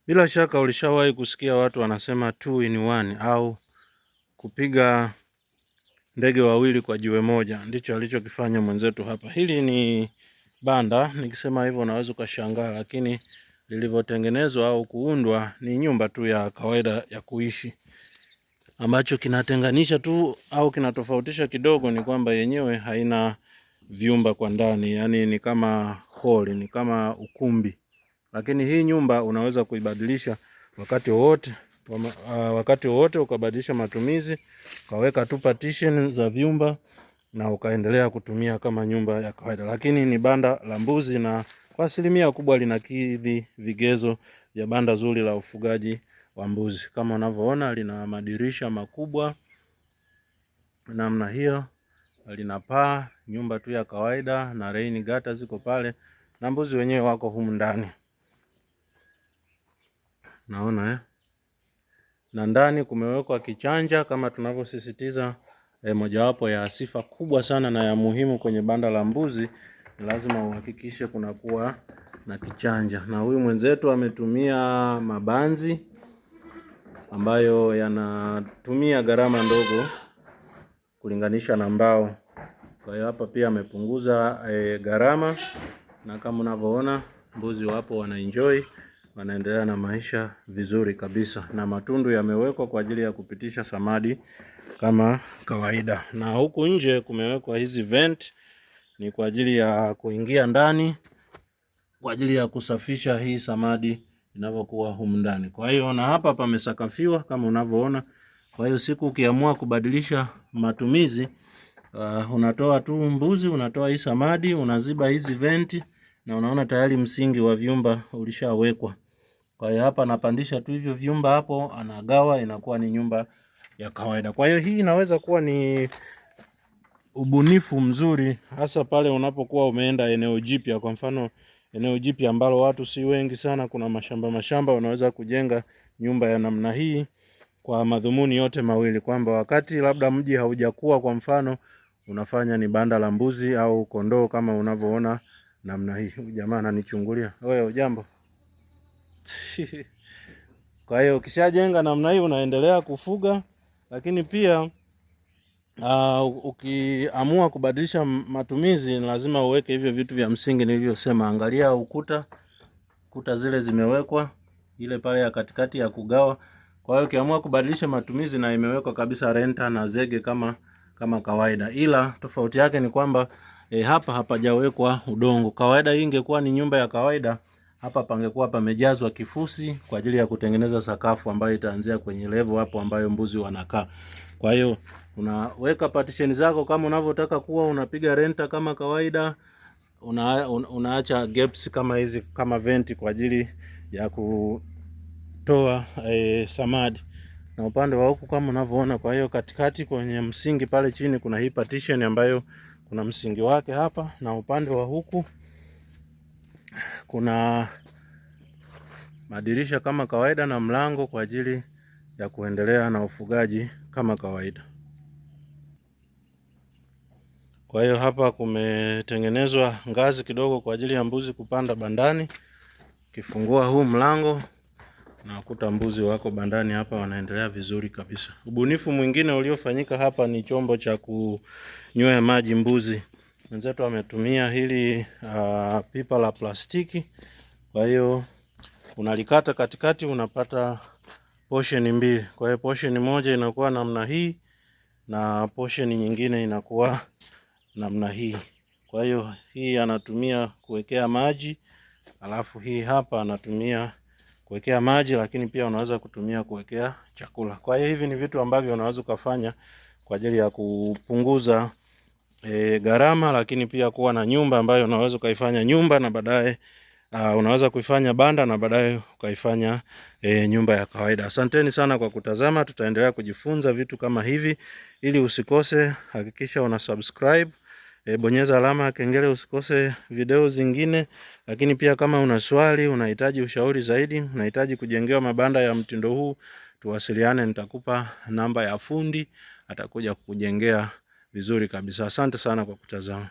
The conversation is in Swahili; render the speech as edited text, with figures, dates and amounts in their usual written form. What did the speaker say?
Bila shaka ulishawahi kusikia watu wanasema 2 in 1 au kupiga ndege wawili kwa jiwe moja. Ndicho alichokifanya mwenzetu hapa. Hili ni banda, nikisema hivyo unaweza ukashangaa, lakini lilivyotengenezwa au kuundwa ni nyumba tu ya kawaida ya kuishi. Ambacho kinatenganisha tu au kinatofautisha kidogo ni kwamba yenyewe haina vyumba kwa ndani, yani ni kama hall, ni kama ukumbi. Lakini hii nyumba unaweza kuibadilisha wakati wowote ukabadilisha matumizi, ukaweka tu partition za vyumba na ukaendelea kutumia kama nyumba ya kawaida. Lakini ni banda la mbuzi na kwa asilimia kubwa linakidhi vigezo vya banda zuri la ufugaji wa mbuzi. Kama unavyoona lina madirisha makubwa namna hiyo, lina paa, nyumba tu ya kawaida na rain gutter ziko pale na mbuzi wenyewe wako humu ndani. Naona na ndani kumewekwa kichanja kama tunavyosisitiza. Mojawapo ya sifa kubwa sana na ya muhimu kwenye banda la mbuzi ni lazima uhakikishe kunakuwa na kichanja. Na huyu mwenzetu ametumia mabanzi ambayo yanatumia gharama ndogo kulinganisha na mbao. Kwa hiyo hapa pia amepunguza gharama, na kama unavyoona mbuzi wapo wanaenjoy, wanaendelea na maisha vizuri kabisa, na matundu yamewekwa kwa ajili ya kupitisha samadi kama kawaida. Na huku nje kumewekwa hizi vent, ni kwa ajili ya kuingia ndani kwa ajili ya kusafisha hii samadi inavyokuwa humu ndani. Kwa hiyo na hapa pamesakafiwa kama unavyoona. Kwa hiyo siku ukiamua kubadilisha matumizi, unatoa tu mbuzi, unatoa hii samadi, unaziba hizi venti, na unaona tayari msingi wa vyumba ulishawekwa. Kwa hiyo hapa anapandisha tu hivyo vyumba hapo, anagawa, inakuwa ni nyumba ya kawaida. Kwa hiyo hii inaweza kuwa ni ubunifu mzuri, hasa pale unapokuwa umeenda eneo jipya. Kwa mfano eneo jipya ambalo watu si wengi sana, kuna mashamba, unaweza kujenga nyumba ya namna hii kwa madhumuni yote mawili, kwamba wakati labda mji haujakuwa, kwa mfano unafanya ni banda la mbuzi au kondoo kama unavyoona namna hii. Jamaa ananichungulia. Wewe ujambo? Kwa hiyo ukishajenga namna hii unaendelea kufuga, lakini pia ukiamua kubadilisha matumizi lazima uweke hivyo vitu vya msingi nilivyosema. Angalia kuta zile zimewekwa, ile pale ya katikati ya kugawa. Kwa hiyo ukiamua kubadilisha matumizi na imewekwa kabisa renta na zege kama kawaida, ila tofauti yake ni kwamba hapa hapajawekwa udongo. Kawaida hii ingekuwa ni nyumba ya kawaida, hapa pangekuwa pamejazwa kifusi kwa ajili ya kutengeneza sakafu ambayo itaanzia kwenye level hapo ambayo mbuzi wanakaa. Kwa hiyo unaweka partition zako kama unavyotaka kuwa unapiga renta kama kawaida. Unaacha gaps kama hizi, kama venti kwa ajili ya kutoa samadi. Na upande wa huku kama unavyoona, kwa hiyo katikati kwenye msingi pale chini kuna hii partition ambayo kuna msingi wake hapa, na upande wa huku kuna madirisha kama kawaida na mlango kwa ajili ya kuendelea na ufugaji kama kawaida. Kwa hiyo hapa kumetengenezwa ngazi kidogo kwa ajili ya mbuzi kupanda bandani. Ukifungua huu mlango unakuta mbuzi wako bandani hapa wanaendelea vizuri kabisa. Ubunifu mwingine uliofanyika hapa ni chombo cha kunywea maji mbuzi. Mwenzetu ametumia hili pipa la plastiki. Kwa hiyo unalikata katikati, unapata portion mbili. Kwa hiyo portion moja inakuwa namna hii na portion nyingine inakuwa namna hii. Kwa hiyo hii anatumia kuwekea maji, alafu hii hapa anatumia kuwekea maji, lakini pia unaweza kutumia kuwekea chakula. Kwa hiyo hivi ni vitu ambavyo unaweza kufanya kwa ajili ya kupunguza gharama, lakini pia kuwa na nyumba ambayo unaweza kuifanya nyumba na baadaye unaweza kuifanya banda na baadaye ukaifanya nyumba ya kawaida. Asanteni sana kwa kutazama. Tutaendelea kujifunza vitu kama hivi. Ili usikose, hakikisha una subscribe, bonyeza alama ya kengele usikose video zingine. Lakini pia kama una swali, unahitaji ushauri zaidi, unahitaji kujengewa mabanda ya mtindo huu, tuwasiliane, nitakupa namba ya fundi atakuja kukujengea vizuri kabisa. Asante sana kwa kutazama.